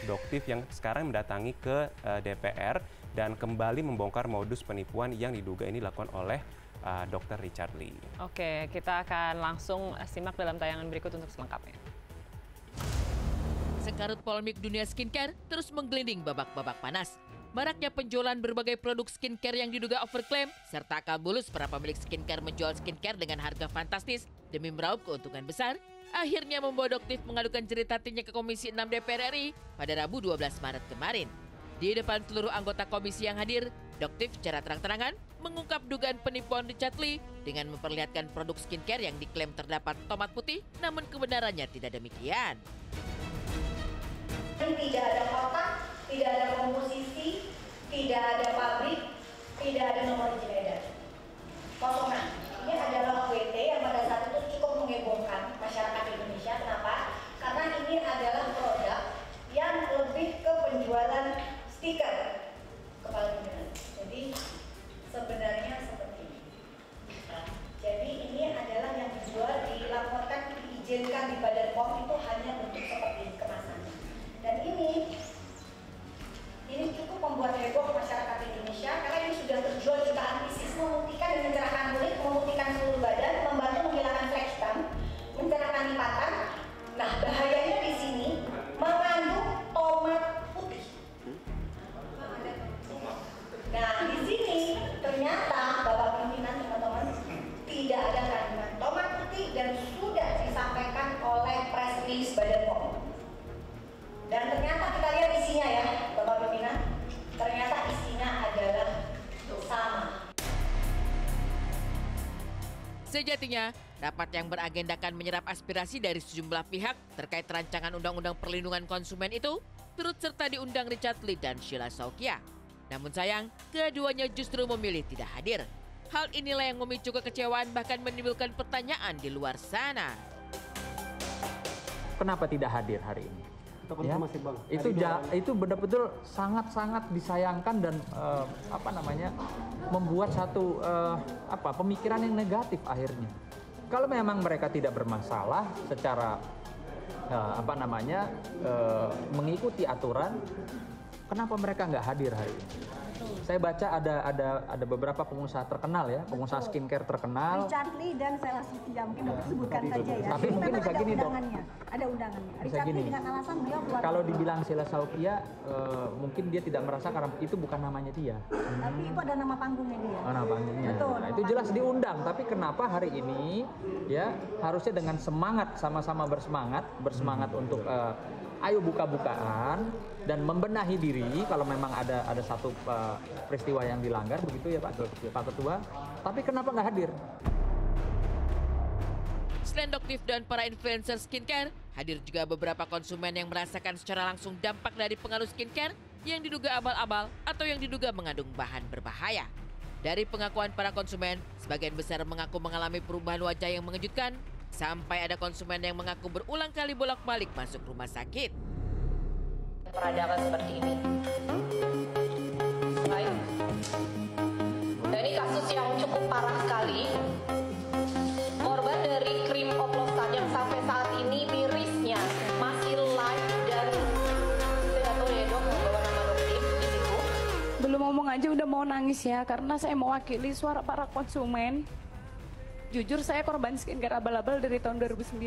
Doktif yang sekarang mendatangi ke DPR dan kembali membongkar modus penipuan yang diduga ini dilakukan oleh Dr. Richard Lee. Oke, kita akan langsung simak dalam tayangan berikut untuk selengkapnya. Sengkarut polemik dunia skincare terus menggelinding babak-babak panas. Maraknya penjualan berbagai produk skincare yang diduga overklaim, serta akal bulus para pemilik skincare menjual skincare dengan harga fantastis demi meraup keuntungan besar, akhirnya membawa Doktif mengadukan jerit hatinya ke Komisi 6 DPR RI pada Rabu 12 Maret kemarin. Di depan seluruh anggota komisi yang hadir, Doktif secara terang-terangan mengungkap dugaan penipuan Richard Lee dengan memperlihatkan produk skincare yang diklaim terdapat tomat putih, namun kebenarannya tidak demikian. Tidak ada kotak, tidak ada komposisi, tidak ada pabrik, tidak ada nomor izin edar. Kosongan. Ini adalah WT yang pada saat itu cukup menghebohkan masyarakat Indonesia. Kenapa? Karena ini adalah produk yang lebih ke penjualan stiker kepala pimpinan. Jadi sebenarnya seperti ini. Jadi ini adalah yang dijual, dilaporkan, diizinkan di Badan POM itu hanya bentuk seperti ini kemasannya. Dan ini cukup membuat heboh masyarakat Indonesia karena ini sudah terjual juga antisis, memutihkan dan mencerahkan kulit, memutihkan seluruh badan, membantu menghilangkan flek hitam, mencerahkan lipatan. Nah, bahayanya di sini mengandung tomat putih. Nah, di sini ternyata Bapak pimpinan teman-teman tidak ada kandungan tomat putih dan sudah disampaikan oleh press release Badan POM. Dan ternyata kita lihat isinya ya, Bapak pimpinan, ternyata isinya adalah sama. Sejatinya, rapat yang beragendakan menyerap aspirasi dari sejumlah pihak terkait rancangan Undang-Undang Perlindungan Konsumen itu turut serta diundang Richard Lee dan Sheila Saukia. Namun sayang, keduanya justru memilih tidak hadir. Hal inilah yang memicu kekecewaan bahkan menimbulkan pertanyaan di luar sana. Kenapa tidak hadir hari ini? Ya, Bang. Itu betul-betul sangat-sangat disayangkan dan membuat satu pemikiran yang negatif akhirnya. Kalau memang mereka tidak bermasalah secara mengikuti aturan, kenapa mereka nggak hadir hari ini? Saya baca ada beberapa pengusaha terkenal ya, pengusaha skincare terkenal. Richard Lee dan Sheila Saukia, mungkin dokter sebutkan saja ya. Tapi mungkin bisa gini dok. Ada undangannya. Bisa Richard gini. Lee dengan alasan beliau keluar. Kalau dibilang Sheila Saukia, mungkin dia tidak merasa karena itu bukan namanya dia. Tapi itu ada nama panggungnya dia. Oh, nama panggungnya. Betul, Nah, nama itu jelas panggungnya. diundang. Tapi kenapa hari ini ya harusnya dengan semangat, sama-sama bersemangat untuk ayo buka-bukaan dan membenahi diri kalau memang ada satu peristiwa yang dilanggar begitu ya Pak Ketua. Tapi kenapa nggak hadir? Selain Doktif dan para influencer skincare, hadir juga beberapa konsumen yang merasakan secara langsung dampak dari pengaruh skincare yang diduga abal-abal atau yang diduga mengandung bahan berbahaya. Dari pengakuan para konsumen, sebagian besar mengaku mengalami perubahan wajah yang mengejutkan, sampai ada konsumen yang mengaku berulang kali bolak-balik masuk rumah sakit. Peradaban seperti ini. Baik. Dan ini kasus yang cukup parah sekali. Korban dari krim oplosan yang sampai saat ini mirisnya masih live dan tidak tahu ya dok mau bawa nama Doktif di situ. Belum ngomong aja udah mau nangis ya karena saya mewakili suara para konsumen. Jujur saya korban skincare abal-abal dari tahun 2009.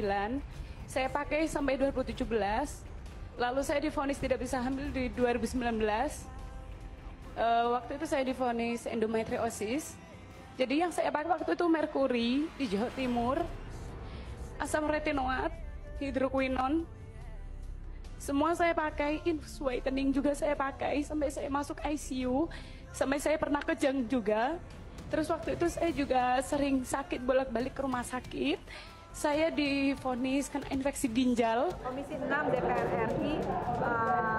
Saya pakai sampai 2017. Lalu saya divonis tidak bisa hamil di 2019. Waktu itu saya divonis endometriosis. Jadi yang saya pakai waktu itu merkuri di Jawa Timur, asam retinoat, hidroquinon. Semua saya pakai, infus whitening juga saya pakai sampai saya masuk ICU, sampai saya pernah kejang juga. Terus waktu itu saya juga sering sakit bolak-balik ke rumah sakit. Saya divonis kena infeksi ginjal. Komisi 6 DPR RI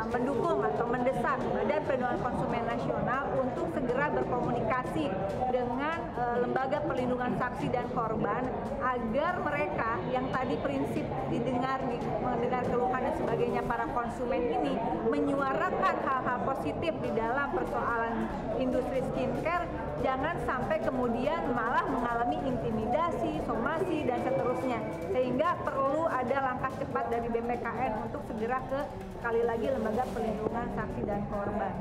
mendukung atau mendesak Badan Perlindungan Konsumen Nasional untuk segera berkomunikasi dengan Lembaga Perlindungan Saksi dan Korban agar mereka yang tadi prinsip mendengar keluhan dan sebagainya para konsumen ini menyuarakan hal-hal positif di dalam persoalan industri skincare, jangan sampai kemudian malah mengalami intimidasi, somasi dan seterusnya. Sehingga perlu ada langkah cepat cepat dari BPKN untuk segera ke sekali lagi Lembaga Perlindungan Saksi dan Korban.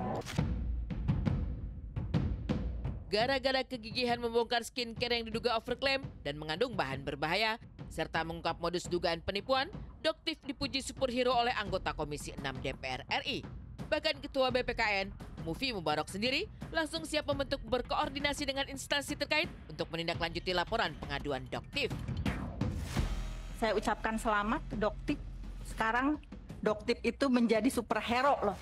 Gara-gara kegigihan membongkar skincare yang diduga overklaim dan mengandung bahan berbahaya, serta mengungkap modus dugaan penipuan, Doktif dipuji superhero oleh anggota Komisi 6 DPR RI. Bahkan Ketua BPKN, Mufi Mubarok sendiri, langsung siap membentuk berkoordinasi dengan instansi terkait untuk menindaklanjuti laporan pengaduan Doktif. Saya ucapkan selamat Doktif. Sekarang Doktif itu menjadi superhero loh.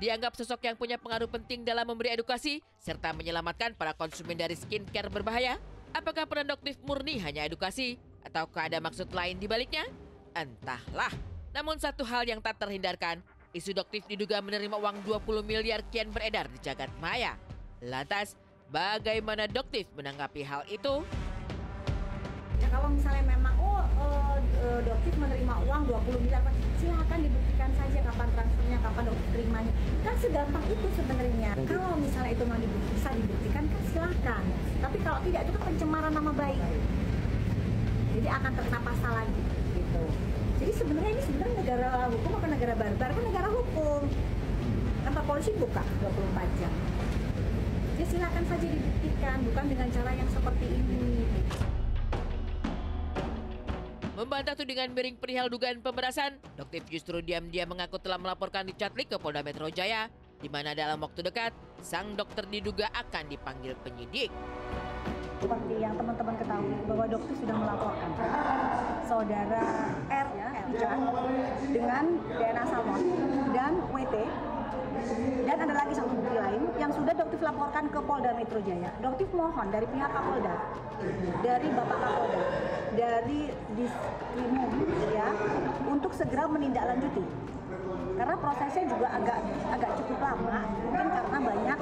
Dianggap sosok yang punya pengaruh penting dalam memberi edukasi serta menyelamatkan para konsumen dari skincare berbahaya. Apakah peran Doktif murni hanya edukasi ataukah ada maksud lain di baliknya? Entahlah. Namun satu hal yang tak terhindarkan, isu Doktif diduga menerima uang 20 miliar kian beredar di jagat maya. Lantas, bagaimana Doktif menanggapi hal itu? Ya kalau misalnya memang Doktif menerima uang 20 miliar, silakan dibuktikan saja kapan transfernya, kapan Doktif terimanya. Kan segampang itu sebenarnya. Kalau misalnya itu mau bisa dibuktikan kan silakan. Tapi kalau tidak itu kan pencemaran nama baik. Jadi akan terkena pasal lagi gitu. Jadi sebenarnya ini negara hukum atau negara barbar? Kan negara hukum. Kantor polisi buka 24 jam. Jadi silakan saja dibuktikan, bukan dengan cara yang seperti ini. Membantah tudingan miring perihal dugaan pemerasan, Doktif justru diam-diam mengaku telah melaporkan Richard Lee ke Polda Metro Jaya, di mana dalam waktu dekat, sang dokter diduga akan dipanggil penyidik. Seperti yang teman-teman ketahui bahwa Doktif sudah melaporkan saudara R Richard dengan DNA Salmon dan WT, dan ada lagi satu bukti lain yang sudah Doktif laporkan ke Polda Metro Jaya. Doktif mohon dari pihak Kapolda, dari Bapak Kapolda, dari Diskrimum ya, untuk segera menindaklanjuti. Karena prosesnya juga agak cukup lama, mungkin karena banyak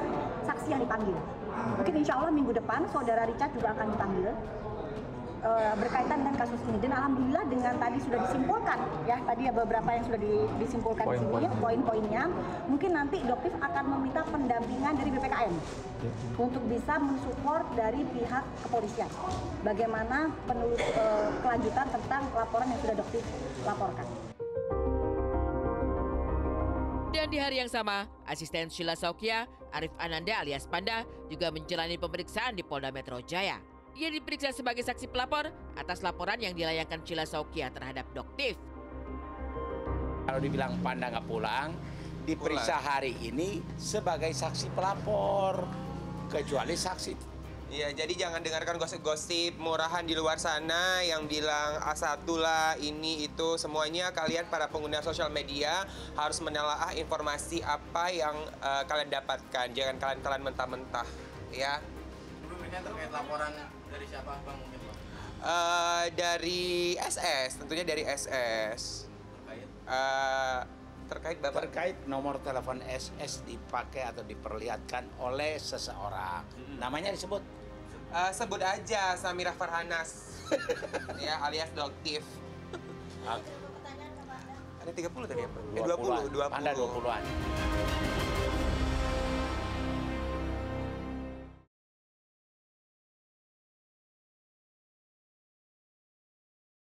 saksi yang dipanggil. Mungkin insya Allah minggu depan saudara Richard juga akan dipanggil berkaitan dengan kasus ini. Dan alhamdulillah dengan tadi sudah disimpulkan ya, tadi ya beberapa yang sudah disimpulkan di sini poin-poinnya. Mungkin nanti Doktif akan meminta pendampingan dari BPKN untuk bisa mensupport dari pihak kepolisian bagaimana kelanjutan tentang laporan yang sudah Doktif laporkan. Dan di hari yang sama, asisten Sheila Saukia, Arif Ananda alias Panda, juga menjalani pemeriksaan di Polda Metro Jaya. Ia diperiksa sebagai saksi pelapor atas laporan yang dilayangkan Sheila Saukia terhadap Doktif. Kalau dibilang Panda nggak pulang, diperiksa hari ini sebagai saksi pelapor, kecuali saksi. Iya, jadi jangan dengarkan gosip-gosip murahan di luar sana yang bilang A1 lah, ini, itu. Semuanya kalian para pengguna sosial media harus menelaah informasi apa yang kalian dapatkan. Jangan kalian mentah-mentah, ya. Sebelumnya terkait laporan dari siapa, Bang? Mungkin, Bang? Dari SS, tentunya dari SS. Terkait Bapak? Terkait nomor telepon SS dipakai atau diperlihatkan oleh seseorang. Namanya disebut? Sebut aja Samirah Farhanas, ya, alias Doktif. Oke. Ada 30 tadi apa? 20. Anda 20-an.